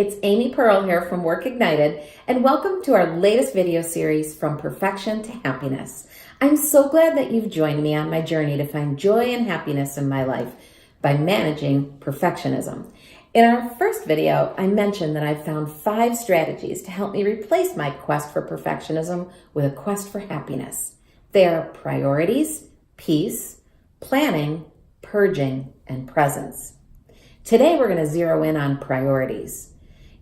it's Amy Pearl here from Work Ignited, and welcome to our latest video series, From Perfection to Happiness. I'm so glad that you've joined me on my journey to find joy and happiness in my life by managing perfectionism. In our first video, I mentioned that I've found 5 strategies to help me replace my quest for perfectionism with a quest for happiness. They are priorities, peace, planning, purging, and presence. Today, we're going to zero in on priorities.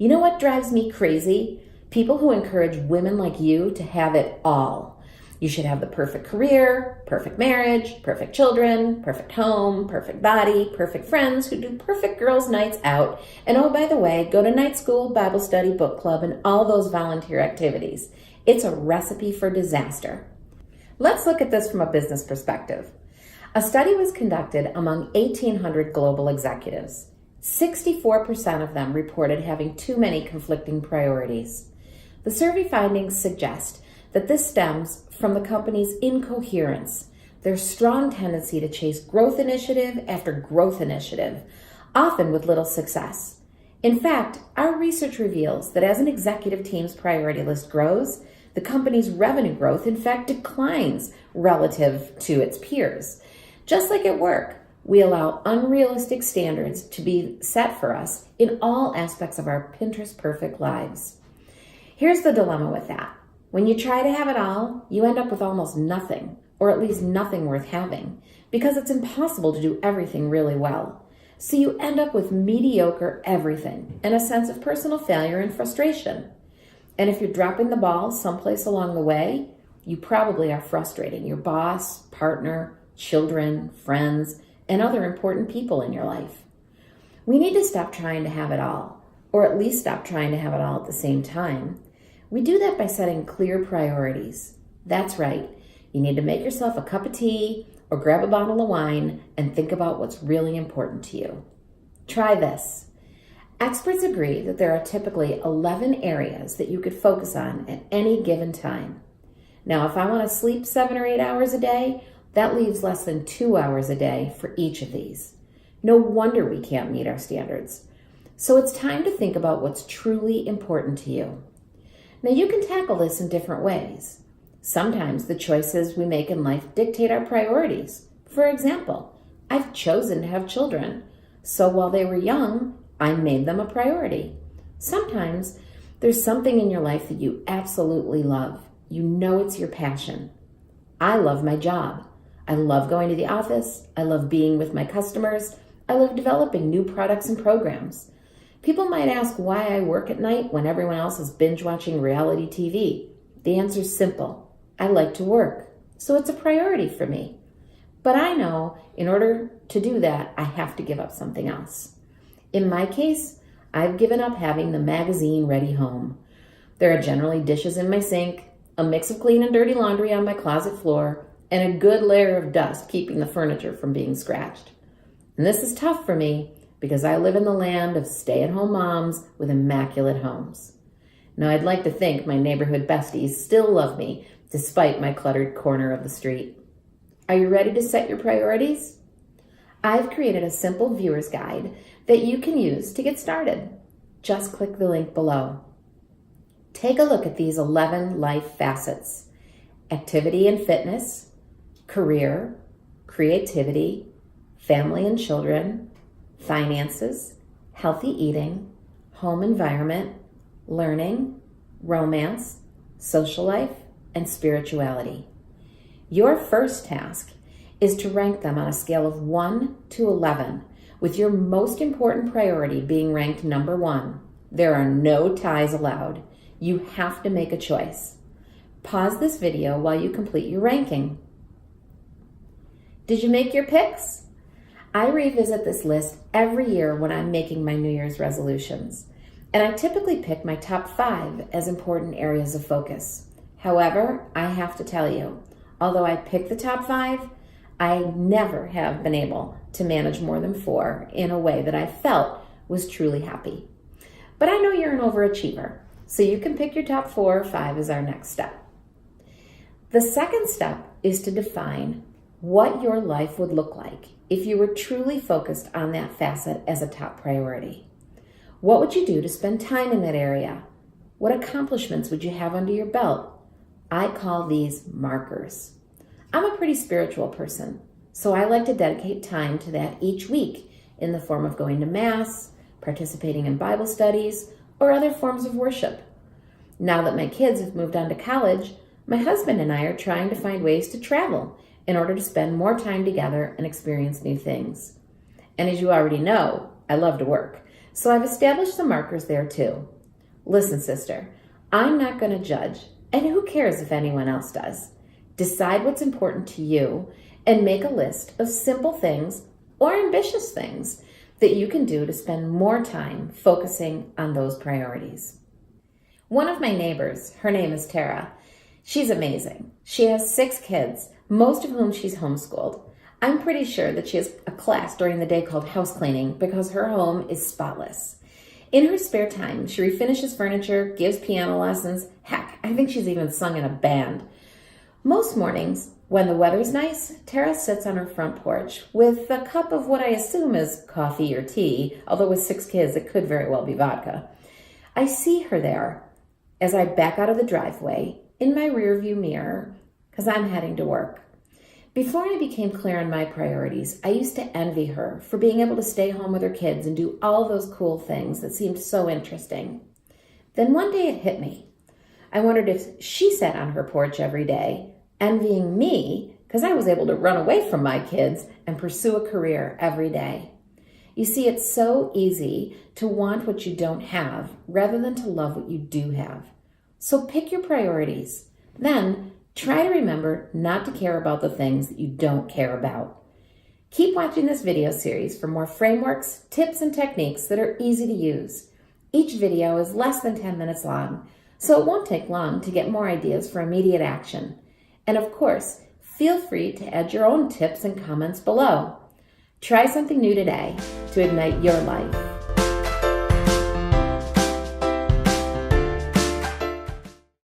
You know what drives me crazy? People who encourage women like you to have it all. You should have the perfect career, perfect marriage, perfect children, perfect home, perfect body, perfect friends who do perfect girls' nights out. And oh, by the way, go to night school, Bible study, book club, and all those volunteer activities. It's a recipe for disaster. Let's look at this from a business perspective. A study was conducted among 1,800 global executives. 64% of them reported having too many conflicting priorities. The survey findings suggest that this stems from the company's incoherence, their strong tendency to chase growth initiative after growth initiative, often with little success. In fact, our research reveals that as an executive team's priority list grows, the company's revenue growth in fact declines relative to its peers. Just like at work, we allow unrealistic standards to be set for us in all aspects of our Pinterest perfect lives. Here's the dilemma with that. When you try to have it all, you end up with almost nothing, or at least nothing worth having, because it's impossible to do everything really well. So you end up with mediocre everything and a sense of personal failure and frustration. And if you're dropping the ball someplace along the way, you probably are frustrating your boss, partner, children, friends, and other important people in your life. We need to stop trying to have it all, or at least stop trying to have it all at the same time. We do that by setting clear priorities. That's right. You need to make yourself a cup of tea or grab a bottle of wine and think about what's really important to you. Try this. Experts agree that there are typically 11 areas that you could focus on at any given time. Now, if I want to sleep 7 or 8 hours a day, that leaves less than 2 hours a day for each of these. No wonder we can't meet our standards. So it's time to think about what's truly important to you. Now, you can tackle this in different ways. Sometimes the choices we make in life dictate our priorities. For example, I've chosen to have children, so while they were young, I made them a priority. Sometimes there's something in your life that you absolutely love. You know it's your passion. I love my job. I love going to the office. I love being with my customers. I love developing new products and programs. People might ask why I work at night when everyone else is binge watching reality TV. The answer is simple. I like to work, so it's a priority for me. But I know in order to do that, I have to give up something else. In my case, I've given up having the magazine-ready home. There are generally dishes in my sink, a mix of clean and dirty laundry on my closet floor, and a good layer of dust keeping the furniture from being scratched. And this is tough for me because I live in the land of stay-at-home moms with immaculate homes. Now, I'd like to think my neighborhood besties still love me despite my cluttered corner of the street. Are you ready to set your priorities? I've created a simple viewer's guide that you can use to get started. Just click the link below. Take a look at these 11 life facets: activity and fitness, career, creativity, family and children, finances, healthy eating, home environment, learning, romance, social life, and spirituality. Your first task is to rank them on a scale of 1 to 11, with your most important priority being ranked number 1. There are no ties allowed. You have to make a choice. Pause this video while you complete your ranking. Did you make your picks? I revisit this list every year when I'm making my New Year's resolutions, and I typically pick my top 5 as important areas of focus. However, I have to tell you, although I pick the top 5, I never have been able to manage more than 4 in a way that I felt was truly happy. But I know you're an overachiever, so you can pick your top 4 or 5 as our next step. The second step is to define what your life would look like if you were truly focused on that facet as a top priority. What would you do to spend time in that area? What accomplishments would you have under your belt? I call these markers. I'm a pretty spiritual person, so I like to dedicate time to that each week in the form of going to Mass, participating in Bible studies, or other forms of worship. Now that my kids have moved on to college, my husband and I are trying to find ways to travel in order to spend more time together and experience new things. And as you already know, I love to work, so I've established some markers there too. Listen, sister, I'm not going to judge, and who cares if anyone else does? Decide what's important to you and make a list of simple things or ambitious things that you can do to spend more time focusing on those priorities. One of my neighbors, her name is Tara. She's amazing. She has 6 kids, most of whom she's homeschooled. I'm pretty sure that she has a class during the day called house cleaning because her home is spotless. In her spare time, she refinishes furniture, gives piano lessons. Heck, I think she's even sung in a band. Most mornings, when the weather's nice, Tara sits on her front porch with a cup of what I assume is coffee or tea, although with 6 kids, it could very well be vodka. I see her there as I back out of the driveway in my rearview mirror because I'm heading to work. Before I became clear on my priorities, I used to envy her for being able to stay home with her kids and do all those cool things that seemed so interesting. Then one day it hit me. I wondered if she sat on her porch every day, envying me because I was able to run away from my kids and pursue a career every day. You see, it's so easy to want what you don't have rather than to love what you do have. So pick your priorities. Then try to remember not to care about the things that you don't care about. Keep watching this video series for more frameworks, tips, and techniques that are easy to use. Each video is less than 10 minutes long, so it won't take long to get more ideas for immediate action. And of course, feel free to add your own tips and comments below. Try something new today to ignite your life.